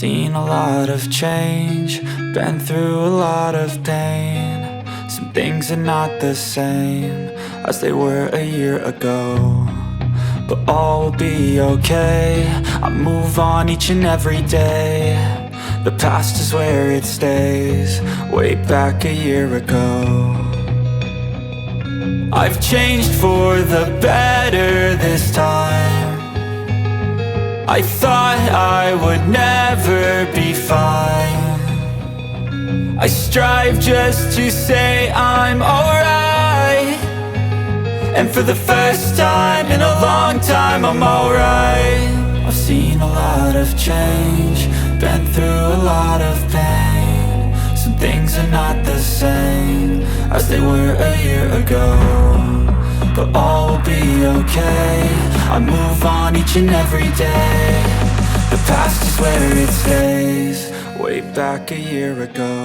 seen a lot of change, been through a lot of pain. Some things are not the same as they were a year ago, but all will be okay. I move on each and every day. The past is where it stays, way back a year ago. I've changed for the better this time. I thought I would never be fine. I strive just to say I'm alright, and for the first time in a long time I'm alright. I've seen a lot of change, been through a lot of pain. Some things are not the same as they were a year ago, but all will be okay. I move on each and every day. The past is where it stays, way back a year ago.